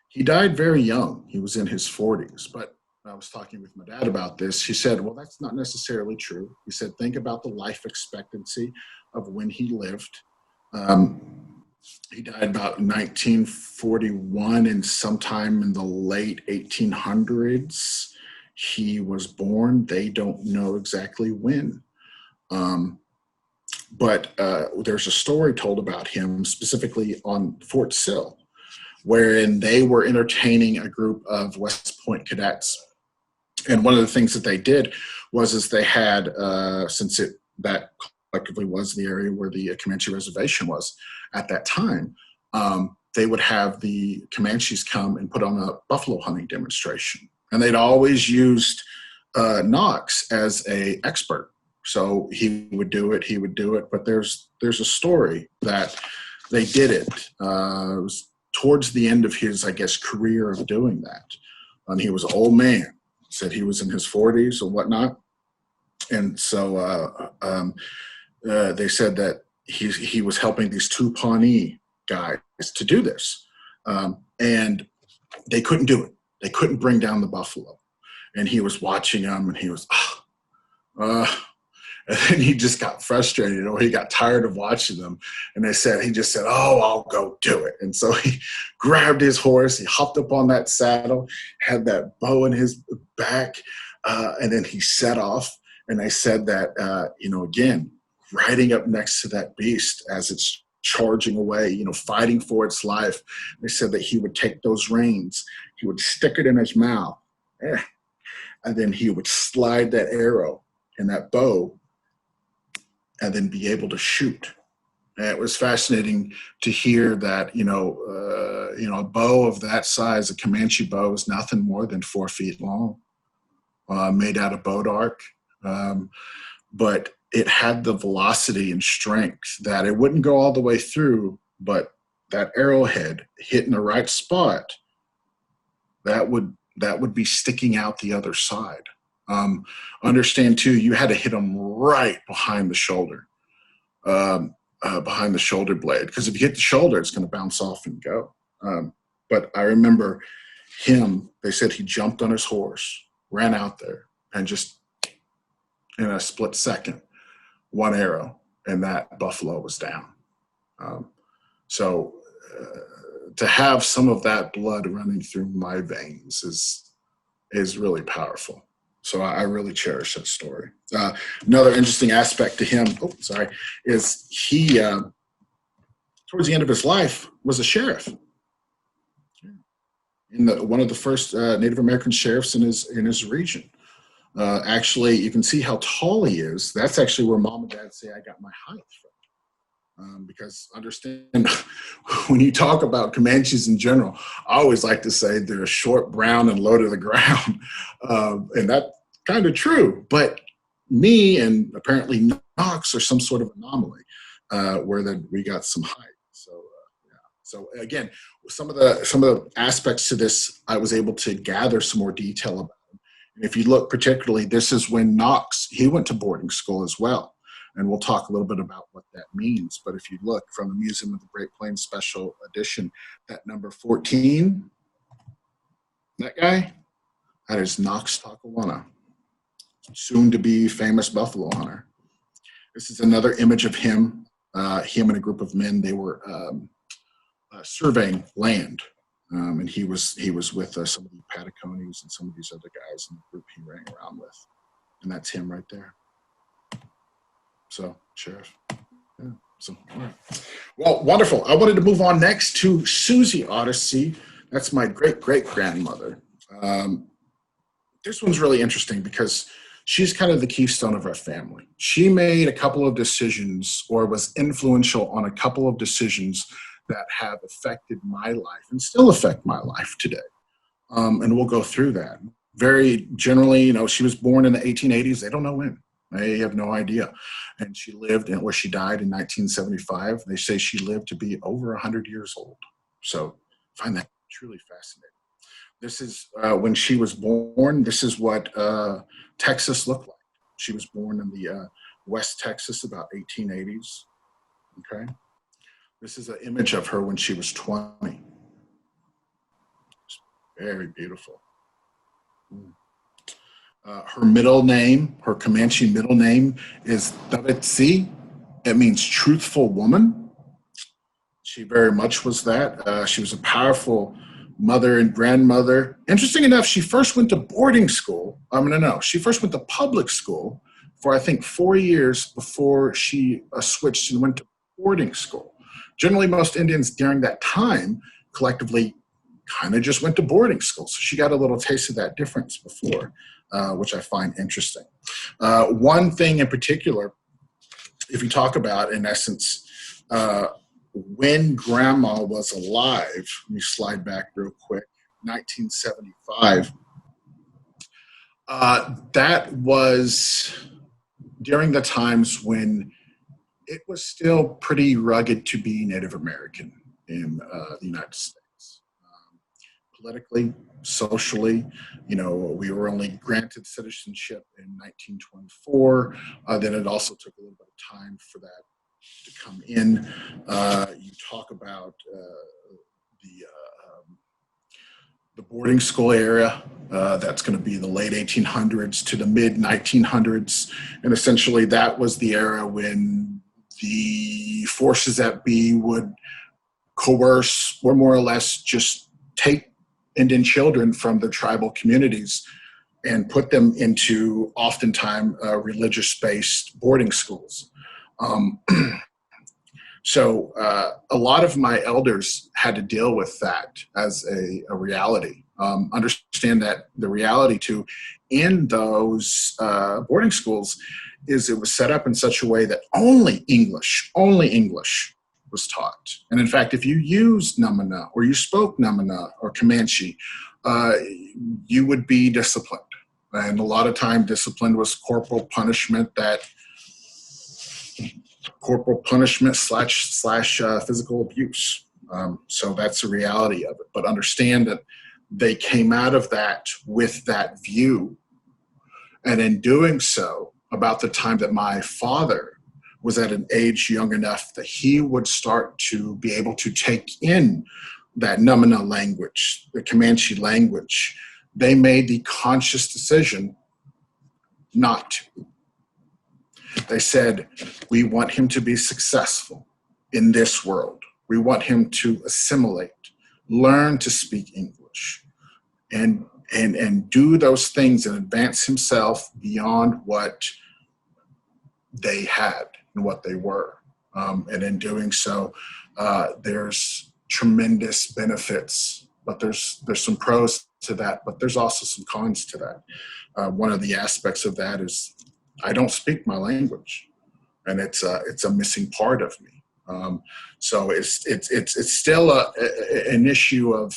He died very young. He was in his 40s. But when I was talking with my dad about this, he said, well, that's not necessarily true. He said, think about the life expectancy of when he lived. He died about 1941, and sometime in the late 1800s, he was born. They don't know exactly when. But there's a story told about him specifically on Fort Sill, wherein they were entertaining a group of West Point cadets. And one of the things that they did was they had, since that collectively was the area where the Comanche reservation was at that time, they would have the Comanches come and put on a buffalo hunting demonstration. And they'd always used Knox as an expert. So he would do it. But there's a story that they did it. It was towards the end of his, I guess, career of doing that. And he was an old man. Said he was in his 40s or whatnot. And so they said that he was helping these two Pawnee guys to do this. And they couldn't do it. They couldn't bring down the buffalo. And he was watching them, and he was, and then he just got frustrated, or he got tired of watching them. And he just said, oh, I'll go do it. And so he grabbed his horse, he hopped up on that saddle, had that bow in his back, and then he set off. And they said that, again, riding up next to that beast as it's charging away, fighting for its life. They said that he would take those reins, he would stick it in his mouth, and then he would slide that arrow in that bow and then be able to shoot. And it was fascinating to hear that, a bow of that size, a Comanche bow, is nothing more than 4 feet long, made out of boat arc. But it had the velocity and strength that it wouldn't go all the way through, but that arrowhead hit in the right spot, that would be sticking out the other side. Understand too, you had to hit them right behind the shoulder, behind the shoulder blade, because if you hit the shoulder, it's going to bounce off and go. But I remember him, they said he jumped on his horse, ran out there, and just in a split second, one arrow, and that buffalo was down. So to have some of that blood running through my veins is really powerful. So I really cherish that story. Another interesting aspect to him, is he, towards the end of his life, was a sheriff. One of the first Native American sheriffs in his region. Actually, you can see how tall he is. That's actually where Mom and Dad say I got my height from. because understand when you talk about Comanches in general, I always like to say they're short, brown, and low to the ground. And that's kind of true. But me and apparently Knox are some sort of anomaly where then we got some height. So, yeah. So again, some of the aspects to this, I was able to gather some more detail about. And if you look particularly, this is when Knox, he went to boarding school as well. And we'll talk a little bit about what that means. But if you look from the Museum of the Great Plains Special Edition, that number 14, that guy, that is Knox Takawana, soon to be famous buffalo hunter. This is another image of him, him and a group of men. They were surveying land. And he was with some of the Pataconis and some of these other guys in the group he ran around with. And that's him right there. So, Sheriff. Yeah. So, all right. Well, wonderful. I wanted to move on next to Susie Odyssey. That's my great-great-grandmother. This one's really interesting because she's kind of the keystone of our family. She made a couple of decisions or was influential on a couple of decisions that have affected my life and still affect my life today. And we'll go through that. Very generally, you know, she was born in the 1880s. They don't know when. They have no idea. And she lived where she died in 1975. They say she lived to be over 100 years old. So I find that truly fascinating. This is when she was born. This is what Texas looked like. She was born in the West Texas, about 1880s. Okay. This is an image of her when she was 20. It's very beautiful. Her middle name, her Comanche middle name is Odyssey. It means truthful woman. She very much was that. She was a powerful mother and grandmother. Interesting enough, she first went to boarding school. She first went to public school for, I think, 4 years before she switched and went to boarding school. Generally, most Indians during that time collectively kind of just went to boarding school. So she got a little taste of that difference before, which I find interesting. One thing in particular, if you talk about, in essence, when Grandma was alive, let me slide back real quick, 1975, that was during the times when it was still pretty rugged to be Native American in the United States. Politically, socially, you know, we were only granted citizenship in 1924. Then it also took a little bit of time for that to come in. You talk about the boarding school era. That's going to be the late 1800s to the mid 1900s. And essentially that was the era when the forces that be would coerce or more or less just take Indian children from the tribal communities and put them into oftentimes religious-based boarding schools. So a lot of my elders had to deal with that as a reality. Understand that the reality too in those boarding schools is it was set up in such a way that only English was taught. And in fact, if you used Namana or you spoke Namana or Comanche, you would be disciplined. And a lot of time discipline was corporal punishment slash physical abuse. So that's the reality of it. But understand that they came out of that with that view. And in doing so, about the time that my father was at an age young enough that he would start to be able to take in that Namana language, the Comanche language, they made the conscious decision not to. They said, we want him to be successful in this world. We want him to assimilate, learn to speak English, and do those things and advance himself beyond what they had and what they were. And in doing so, there's tremendous benefits, but there's some pros to that, but there's also some cons to that. One of the aspects of that is I don't speak my language, and it's a missing part of me. So it's still an issue of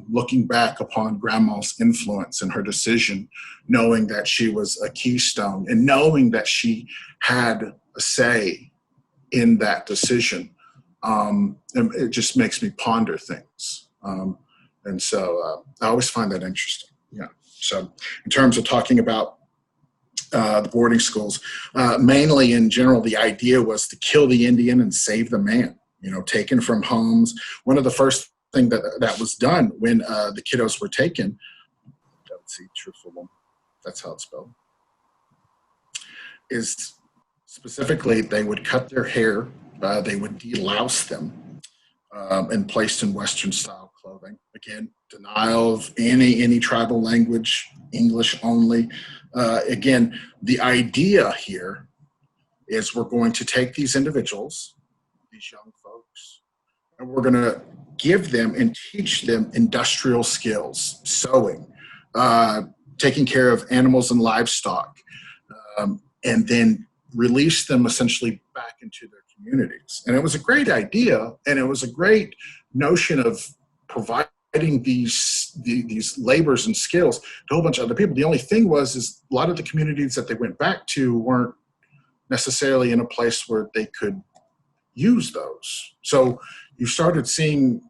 looking back upon Grandma's influence and her decision, knowing that she was a keystone and knowing that she had a say in that decision. And it just makes me ponder things. And so I always find that interesting. Yeah. So in terms of talking about the boarding schools, mainly in general, the idea was to kill the Indian and save the man, taken from homes. One of the first thing that was done when the kiddos were taken, let's see, truthful, that's how it's spelled, is specifically they would cut their hair, they would delouse them, and placed in Western style clothing. Again, denial of any tribal language, English only. Again, the idea here is we're going to take these individuals, these young folks, and we're going to give them and teach them industrial skills, sewing, taking care of animals and livestock, and then release them essentially back into their communities. And it was a great idea, and it was a great notion of providing these labors and skills to a whole bunch of other people. The only thing is a lot of the communities that they went back to weren't necessarily in a place where they could use those. So you started seeing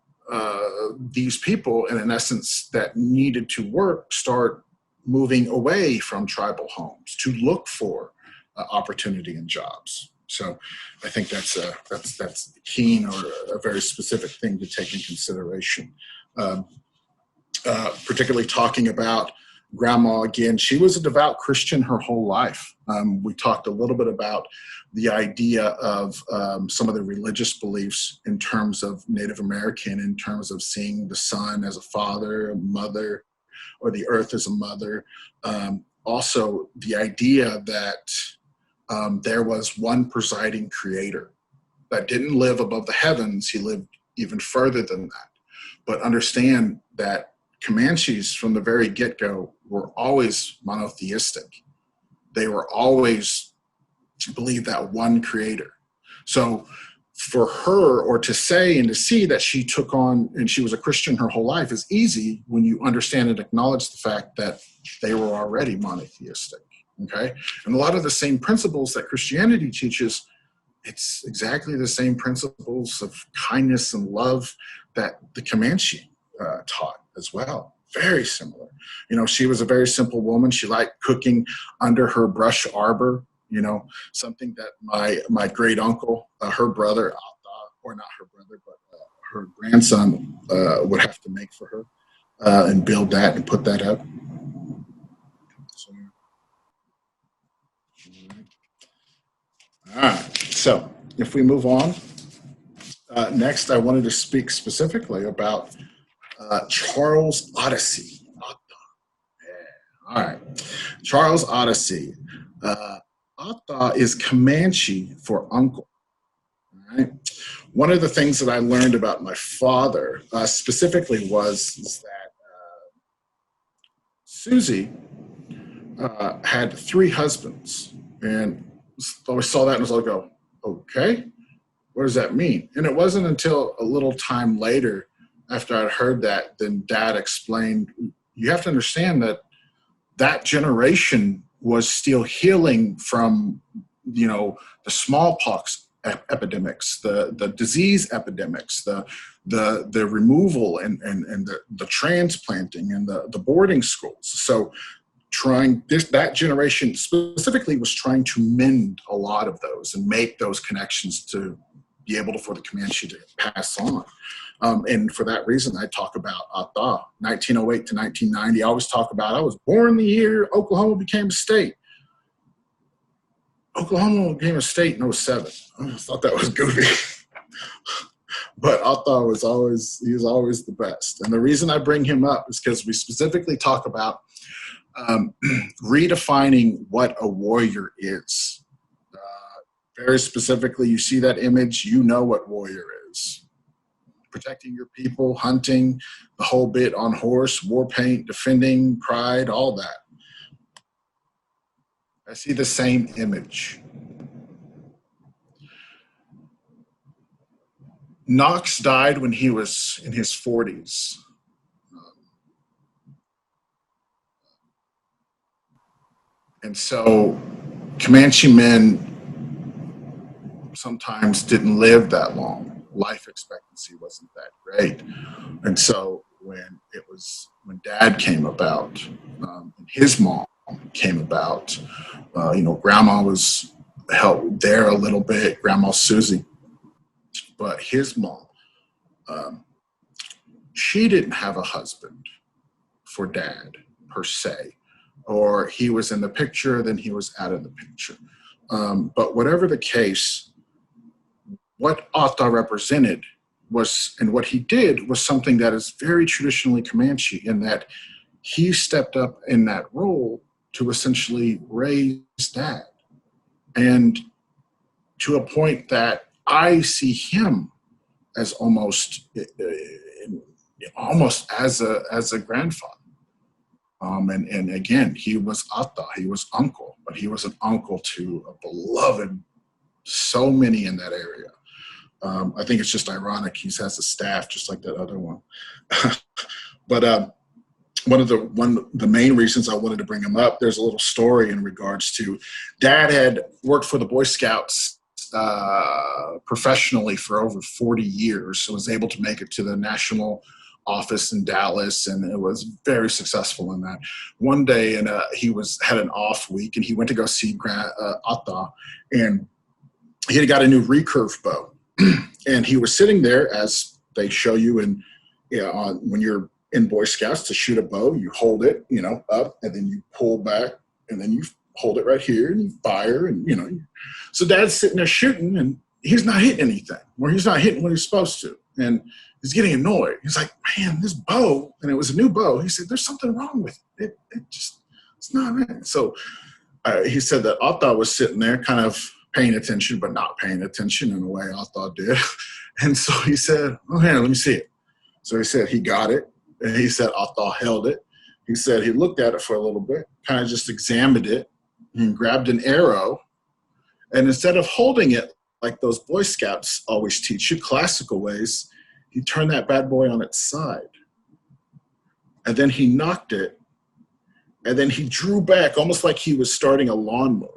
these people, and in essence, that needed to work, start moving away from tribal homes to look for opportunity and jobs. So I think that's keen, or a very specific thing to take in consideration. Particularly talking about Grandma again, she was a devout Christian her whole life. We talked a little bit about the idea of some of the religious beliefs in terms of Native American, in terms of seeing the sun as a father, a mother, or the earth as a mother. Also, the idea that there was one presiding creator that didn't live above the heavens. He lived even further than that. But understand that Comanches from the very get-go were always monotheistic. They were always believed that one creator. So for her, or to say and to see that she took on, and she was a Christian her whole life, is easy when you understand and acknowledge the fact that they were already monotheistic. Okay, and a lot of the same principles that Christianity teaches, it's exactly the same principles of kindness and love that the Comanche taught as well. Very similar. She was a very simple woman. She liked cooking under her brush arbor. Something that my great uncle, her brother, or not her brother, but her grandson would have to make for her and build that and put that up. All right, so if we move on, next I wanted to speak specifically about Charles Odyssey. Yeah. All right, Charles Odyssey. Ata is Comanche for uncle. All right. One of the things that I learned about my father specifically is that Susie had 3 husbands, and I always saw that and was like, "Oh, okay, what does that mean?" And it wasn't until a little time later, after I'd heard that, then Dad explained, you have to understand that generation was still healing from, the smallpox epidemics, the disease epidemics, the removal and the transplanting and the boarding schools. So that generation specifically was trying to mend a lot of those and make those connections to be able for the Comanche to pass on. And for that reason, I talk about Ata, 1908 to 1990. I always talk about, I was born the year Oklahoma became a state. Oklahoma became a state in 07. I thought that was goofy. But Ata was always the best. And the reason I bring him up is because we specifically talk about redefining what a warrior is. Very specifically, you see that image, you know what warrior is. Protecting your people, hunting, the whole bit, on horse, war paint, defending, pride, all that. I see the same image. Knox died when he was in his 40s. And so Comanche men sometimes didn't live that long. Life expectancy wasn't that great. And so when Dad came about, and his mom came about, Grandma was helped there a little bit, Grandma Susie, but his mom, she didn't have a husband for Dad per se, or he was in the picture, then he was out of the picture. But whatever the case, what Atta represented was, and what he did was something that is very traditionally Comanche, in that he stepped up in that role to essentially raise Dad. And to a point that I see him as almost as a grandfather. And again, he was Atta, he was uncle, but he was an uncle to a beloved, so many in that area. I think it's just ironic he has a staff just like that other one. But one of the main reasons I wanted to bring him up, there's a little story in regards to Dad had worked for the Boy Scouts professionally for over 40 years, so was able to make it to the national office in Dallas, and it was very successful in that. One day, and he had an off week, and he went to go see Atta, and he had got a new recurve bow. And he was sitting there, as they show you when you're in Boy Scouts, to shoot a bow, you hold it, up, and then you pull back, and then you hold it right here, and you fire, and So Dad's sitting there shooting, and he's not hitting anything, or he's not hitting what he's supposed to, and he's getting annoyed. He's like, man, this bow, and it was a new bow. He said, there's something wrong with it. It's not right. So he said that Atta was sitting there kind of paying attention, but not paying attention in a way Atta did. And so he said, oh, here, let me see it. So he said he got it, and he said Atta held it. He said he looked at it for a little bit, kind of just examined it, and grabbed an arrow. And instead of holding it like those Boy Scouts always teach you, classical ways, he turned that bad boy on its side. And then he knocked it, and then he drew back almost like he was starting a lawnmower,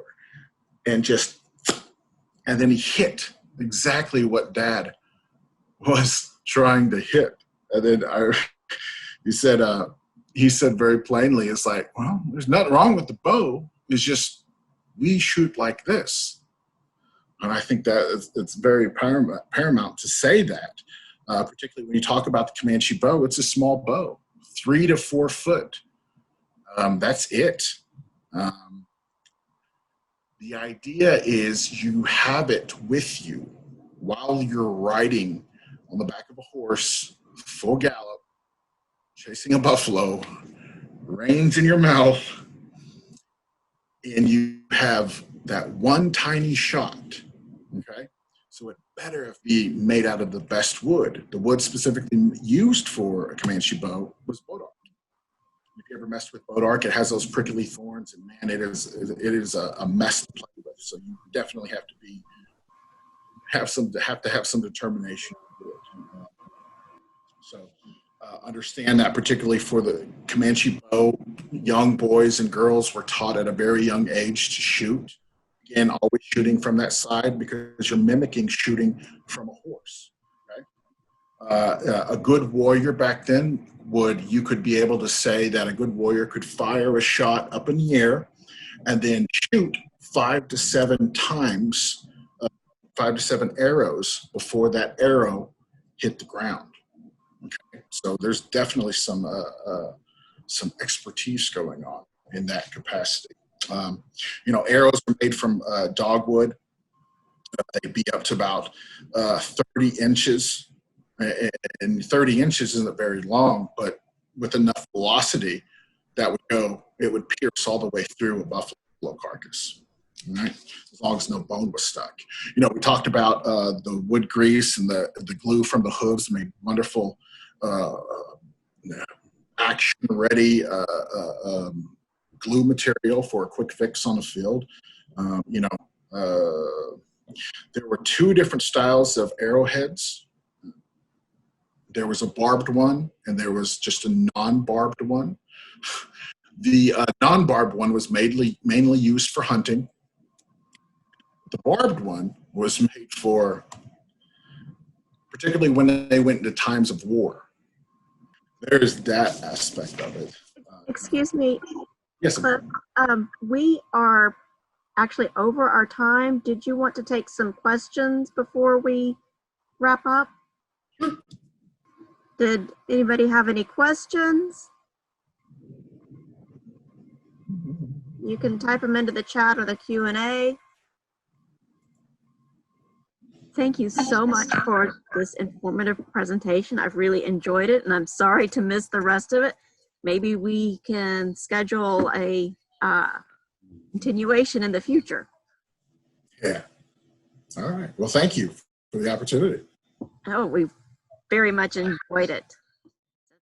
and then he hit exactly what Dad was trying to hit. And then he said very plainly, it's like, well, there's nothing wrong with the bow. It's just we shoot like this. And I think that it's very paramount to say that, particularly when you talk about the Comanche bow. It's a small bow, 3 to 4 foot. That's it. The idea is you have it with you while you're riding on the back of a horse, full gallop, chasing a buffalo, reins in your mouth, and you have that one tiny shot, okay? So it better be made out of the best wood. The wood specifically used for a Comanche bow was bodark. If you ever messed with bodark, it has those prickly thorns, and man, it is a mess to play with. So you definitely have to have some determination to do it. So understand that, particularly for the Comanche bow, young boys and girls were taught at a very young age to shoot. Again, always shooting from that side because you're mimicking shooting from a horse. Okay? A good warrior back then you could be able to say that a good warrior could fire a shot up in the air and then shoot 5 to 7 times, 5 to 7 arrows before that arrow hit the ground. Okay? So there's definitely some expertise going on in that capacity. Arrows are made from dogwood. They'd be up to about 30 inches. And 30 inches isn't very long, but with enough velocity it would pierce all the way through a buffalo carcass. Right? As long as no bone was stuck. We talked about the wood grease and the glue from the hooves made wonderful action-ready glue material for a quick fix on the field. There were 2 different styles of arrowheads. There was a barbed one, and there was just a non-barbed one. The non-barbed one was mainly used for hunting. The barbed one was made for, particularly when they went into times of war. There's that aspect of it. Excuse me, Yes, Cliff. We are actually over our time. Did you want to take some questions before we wrap up? Did anybody have any questions? You can type them into the chat or the Q&A. Thank you so much for this informative presentation. I've really enjoyed it, and I'm sorry to miss the rest of it. Maybe we can schedule a continuation in the future. Yeah. All right. Well, thank you for the opportunity. Oh, we very much enjoyed it.